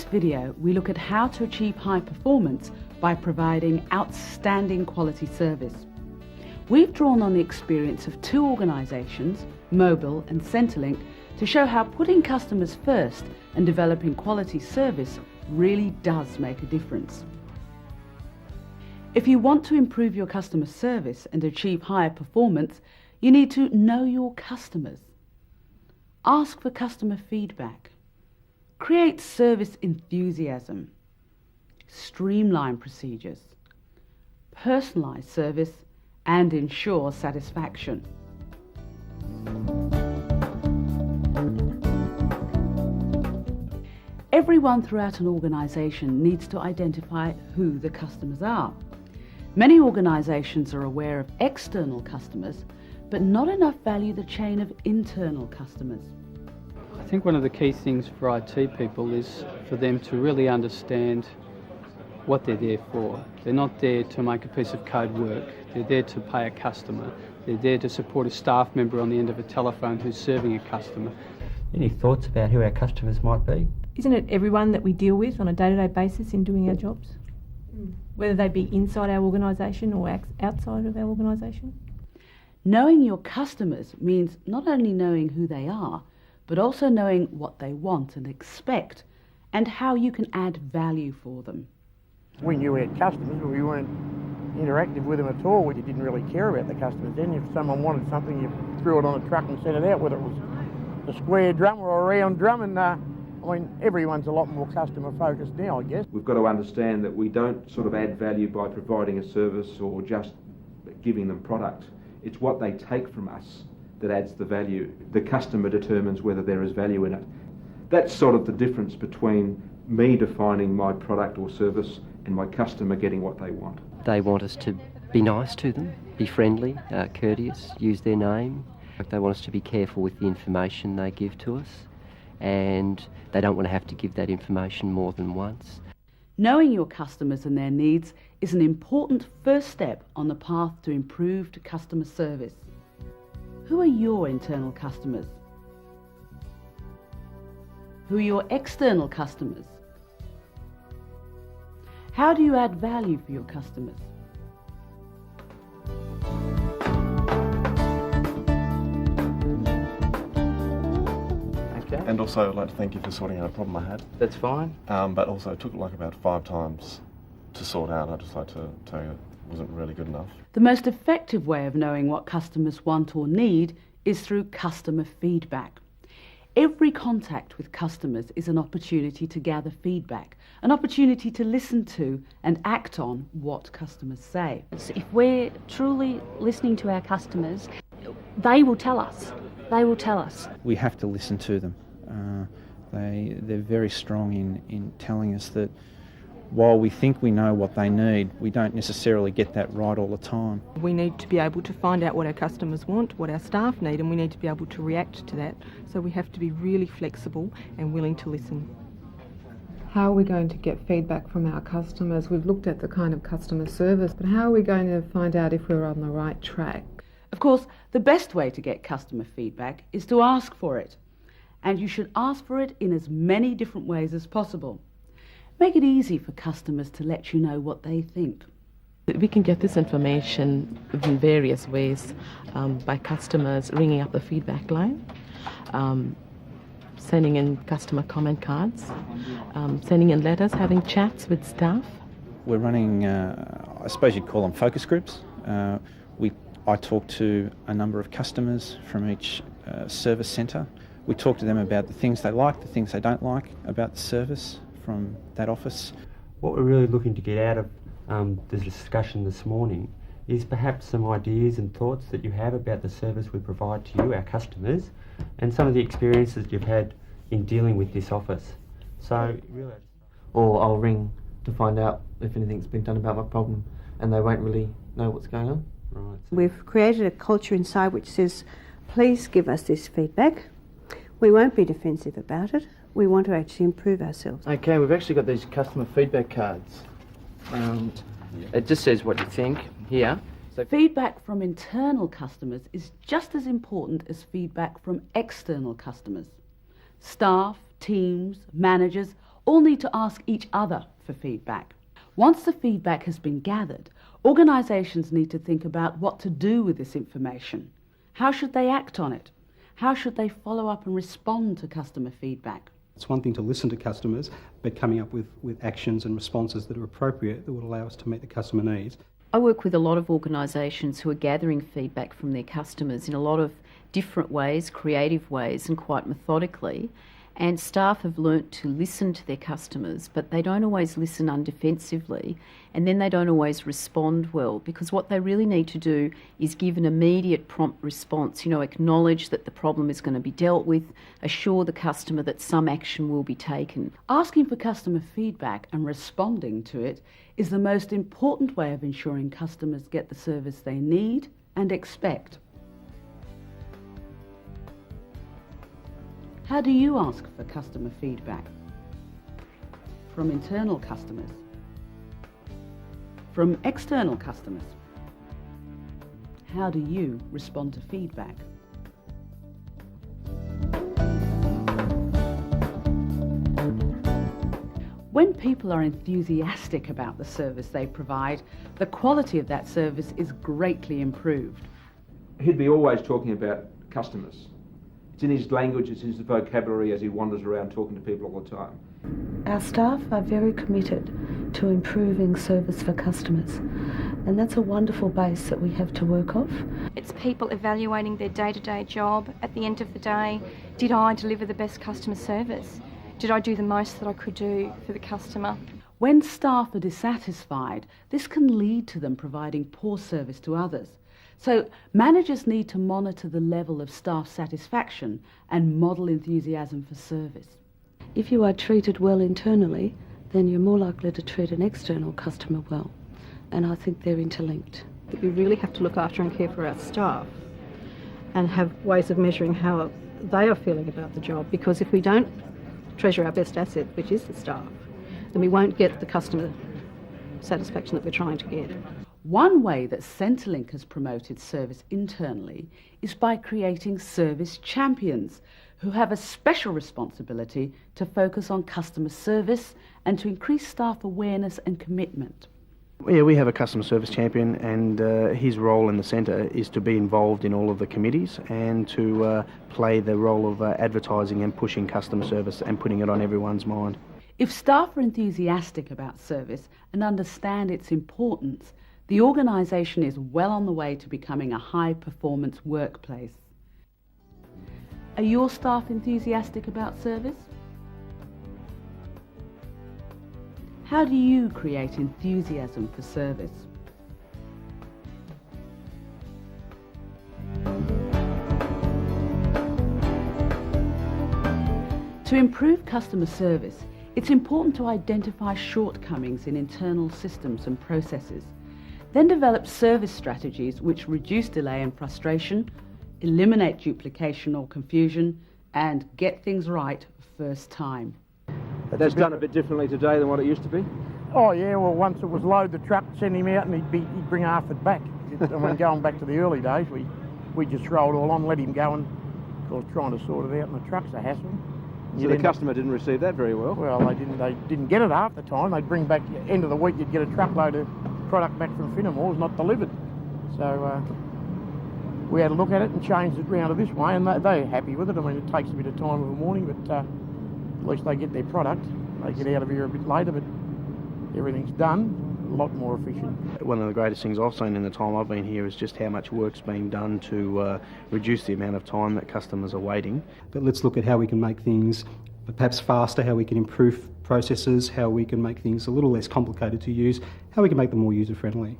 video, we look at how to achieve high performance by providing outstanding quality service. We've drawn on the experience of two organisations, Mobile and Centrelink, to show how putting customers first and developing quality service really does make a difference. If you want to improve your customer service and achieve higher performance, you need to know your customers. Ask for customer feedback. Create service enthusiasm. Streamline procedures. Personalise service and ensure satisfaction. Everyone throughout an organisation needs to identify who the customers are. Many organisations are aware of external customers, but not enough value the chain of internal customers. I think one of the key things for IT people is for them to really understand what they're there for. They're not there to make a piece of code work. They're there to pay a customer. They're there to support a staff member on the end of a telephone who's serving a customer. Any thoughts about who our customers might be? Isn't it everyone that we deal with on a day-to-day basis in doing our jobs? Whether they be inside our organisation or outside of our organisation? Knowing your customers means not only knowing who they are, but also knowing what they want and expect and how you can add value for them. We knew we had customers, but we weren't interactive with them at all. We didn't really care about the customers then. If someone wanted something, you threw it on a truck and sent it out, whether it was a square drum or a round drum. And I mean, everyone's a lot more customer focused now, I guess. We've got to understand that we don't sort of add value by providing a service or just giving them product. It's what they take from us that adds the value. The customer determines whether there is value in it. That's sort of the difference between me defining my product or service and my customer getting what they want. They want us to be nice to them, be friendly, courteous, use their name. They want us to be careful with the information they give to us, and they don't want to have to give that information more than once. Knowing your customers and their needs is an important first step on the path to improved customer service. Who are your internal customers? Who are your external customers? How do you add value for your customers? Okay. And also I'd like to thank you for sorting out a problem I had. That's fine. But also it took like about 5 times to sort out. I'd just like to tell you it wasn't really good enough. The most effective way of knowing what customers want or need is through customer feedback. Every contact with customers is an opportunity to gather feedback, an opportunity to listen to and act on what customers say. If we're truly listening to our customers, they will tell us. They will tell us. We have to listen to them. They're very strong in telling us that while we think we know what they need, we don't necessarily get that right all the time. We need to be able to find out what our customers want, what our staff need, and we need to be able to react to that. So we have to be really flexible and willing to listen. How are we going to get feedback from our customers? We've looked at the kind of customer service, but how are we going to find out if we're on the right track? Of course, the best way to get customer feedback is to ask for it. And you should ask for it in as many different ways as possible. Make it easy for customers to let you know what they think. We can get this information in various ways, by customers ringing up the feedback line, sending in customer comment cards, sending in letters, having chats with staff. We're running, I suppose you'd call them focus groups. I talk to a number of customers from each service centre. We talk to them about the things they like, the things they don't like about the service from that office. What we're really looking to get out of the discussion this morning is perhaps some ideas and thoughts that you have about the service we provide to you, our customers, and some of the experiences you've had in dealing with this office. So, really, or I'll ring to find out if anything's been done about my problem, and they won't really know what's going on. Right. We've created a culture inside which says, please give us this feedback. We won't be defensive about it. We want to actually improve ourselves. Okay, we've actually got these customer feedback cards. It just says what you think here. So feedback from internal customers is just as important as feedback from external customers. Staff, teams, managers all need to ask each other for feedback. Once the feedback has been gathered, organisations need to think about what to do with this information. How should they act on it? How should they follow up and respond to customer feedback? It's one thing to listen to customers, but coming up with actions and responses that are appropriate that will allow us to meet the customer needs. I work with a lot of organisations who are gathering feedback from their customers in a lot of different ways, creative ways, and quite methodically. And staff have learnt to listen to their customers, but they don't always listen undefensively, and then they don't always respond well, because what they really need to do is give an immediate prompt response, acknowledge that the problem is going to be dealt with, assure the customer that some action will be taken. Asking for customer feedback and responding to it is the most important way of ensuring customers get the service they need and expect. How do you ask for customer feedback? From internal customers? From external customers? How do you respond to feedback? When people are enthusiastic about the service they provide, the quality of that service is greatly improved. He'd be always talking about customers. It's in his language, it's in his vocabulary as he wanders around talking to people all the time. Our staff are very committed to improving service for customers, and that's a wonderful base that we have to work off. It's people evaluating their day-to-day job. At the end of the day, did I deliver the best customer service? Did I do the most that I could do for the customer? When staff are dissatisfied, this can lead to them providing poor service to others. So managers need to monitor the level of staff satisfaction and model enthusiasm for service. If you are treated well internally, then you're more likely to treat an external customer well. And I think they're interlinked. We really have to look after and care for our staff and have ways of measuring how they are feeling about the job, because if we don't treasure our best asset, which is the staff, then we won't get the customer satisfaction that we're trying to get. One way that Centrelink has promoted service internally is by creating service champions who have a special responsibility to focus on customer service and to increase staff awareness and commitment. Yeah, we have a customer service champion, and his role in the centre is to be involved in all of the committees and to play the role of advertising and pushing customer service and putting it on everyone's mind. If staff are enthusiastic about service and understand its importance, the organisation is well on the way to becoming a high-performance workplace. Are your staff enthusiastic about service? How do you create enthusiasm for service? To improve customer service, it's important to identify shortcomings in internal systems and processes. Then develop service strategies which reduce delay and frustration, eliminate duplication or confusion, and get things right first time. That's done a bit differently today than what it used to be? Oh yeah, well once it was load the truck, send him out and he'd bring half it back. And when going back to the early days, we just rolled all on, let him go, and of course trying to sort it out in the truck's a hassle. So the customer didn't receive that very well? Well, they didn't get it half the time. They'd bring back, end of the week, you'd get a truckload of product back from Finnemore, not delivered. So we had to look at it and changed it round to this way, and they're happy with it. I mean, it takes a bit of time of a morning, but at least they get their product. They get out of here a bit later, but everything's done. A lot more efficient. One of the greatest things I've seen in the time I've been here is just how much work's being done to reduce the amount of time that customers are waiting. But let's look at how we can make things perhaps faster, how we can improve processes, how we can make things a little less complicated to use, how we can make them more user-friendly.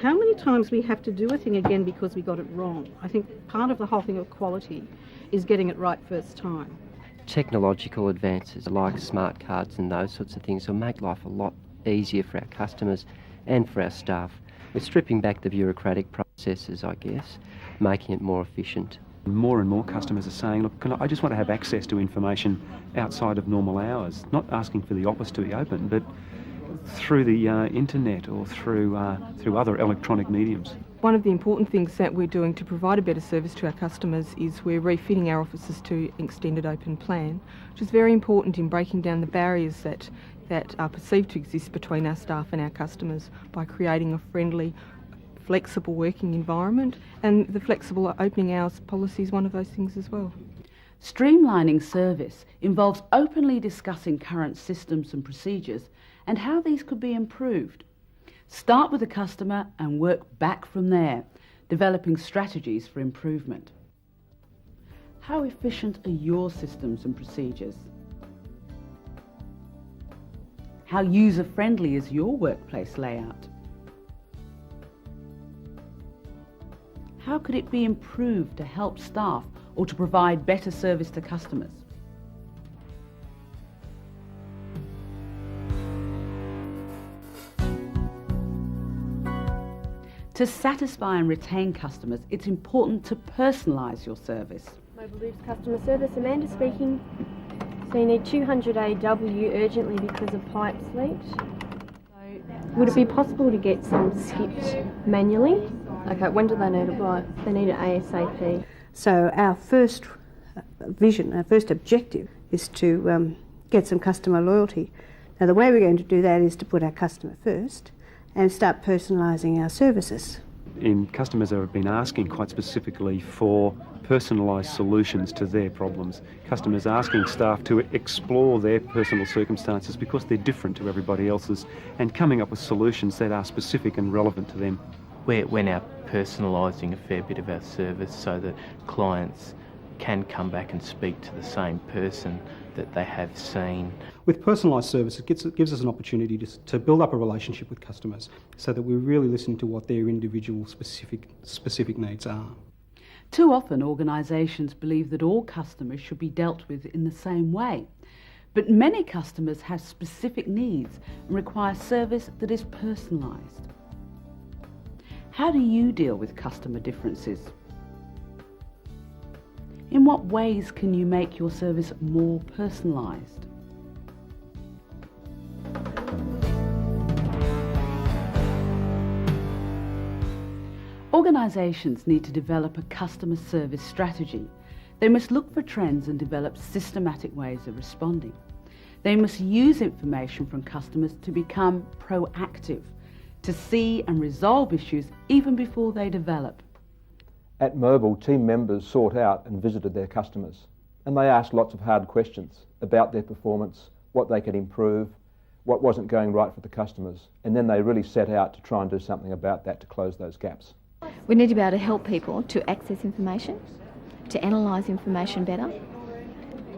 How many times we have to do a thing again because we got it wrong? I think part of the whole thing of quality is getting it right first time. Technological advances like smart cards and those sorts of things will make life a lot easier for our customers and for our staff. We're stripping back the bureaucratic processes, I guess, making it more efficient. More and more customers are saying, look, I just want to have access to information outside of normal hours, not asking for the office to be open, but through the internet or through other electronic mediums. One of the important things that we're doing to provide a better service to our customers is we're refitting our offices to extended open plan, which is very important in breaking down the barriers that are perceived to exist between our staff and our customers by creating a friendly, flexible working environment, and the flexible opening hours policy is one of those things as well. Streamlining service involves openly discussing current systems and procedures and how these could be improved. Start with the customer and work back from there, developing strategies for improvement. How efficient are your systems and procedures? How user-friendly is your workplace layout? How could it be improved to help staff or to provide better service to customers? To satisfy and retain customers, it's important to personalise your service. Mobile Loops customer service, Amanda speaking. So you need 200 AW urgently because of pipes leaked. So would it be possible to get some skipped manually? Okay, when do they need it by? They need it ASAP. So our first vision, our first objective is to get some customer loyalty. Now the way we're going to do that is to put our customer first and start personalising our services. Customers have been asking quite specifically for personalised solutions to their problems. Customers asking staff to explore their personal circumstances because they're different to everybody else's, and coming up with solutions that are specific and relevant to them. We're now personalising a fair bit of our service so that clients can come back and speak to the same person that they have seen. With personalised service, it gives us an opportunity to build up a relationship with customers so that we really listen to what their individual specific needs are. Too often organisations believe that all customers should be dealt with in the same way, but many customers have specific needs and require service that is personalised. How do you deal with customer differences? In what ways can you make your service more personalised? Organisations need to develop a customer service strategy. They must look for trends and develop systematic ways of responding. They must use information from customers to become proactive, to see and resolve issues even before they develop. At Mobile, team members sought out and visited their customers, and they asked lots of hard questions about their performance, what they could improve, what wasn't going right for the customers, and then they really set out to try and do something about that to close those gaps. We need to be able to help people to access information, to analyse information better,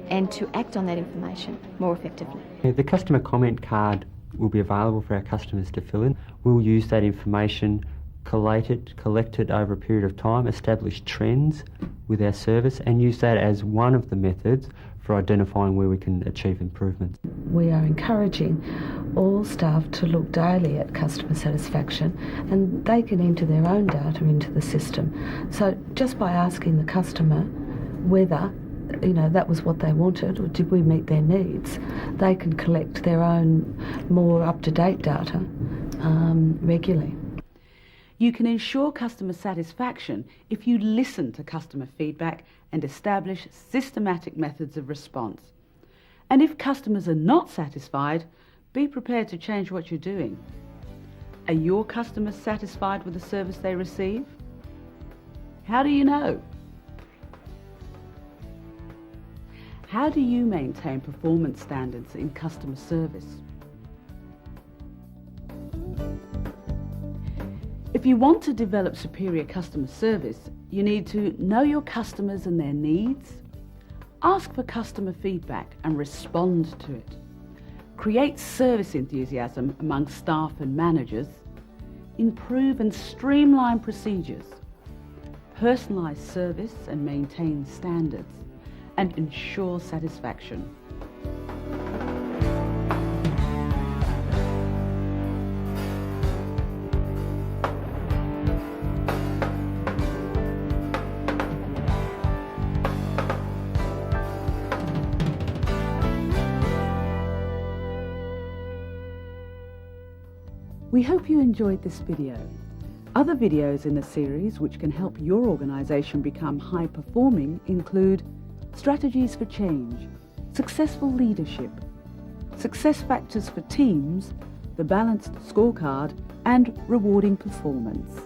and to act on that information more effectively. The customer comment card will be available for our customers to fill in. We'll use that information collected over a period of time, establish trends with our service, and use that as one of the methods for identifying where we can achieve improvements. We are encouraging all staff to look daily at customer satisfaction, and they can enter their own data into the system. So just by asking the customer whether that was what they wanted, or did we meet their needs, they can collect their own more up-to-date data regularly. You can ensure customer satisfaction if you listen to customer feedback and establish systematic methods of response. And if customers are not satisfied, be prepared to change what you're doing. Are your customers satisfied with the service they receive? How do you know? How do you maintain performance standards in customer service? If you want to develop superior customer service, you need to know your customers and their needs, ask for customer feedback and respond to it, create service enthusiasm among staff and managers, improve and streamline procedures, personalise service and maintain standards, and ensure satisfaction. We hope you enjoyed this video. Other videos in the series which can help your organisation become high performing include strategies for change, successful leadership, success factors for teams, the balanced scorecard and rewarding performance.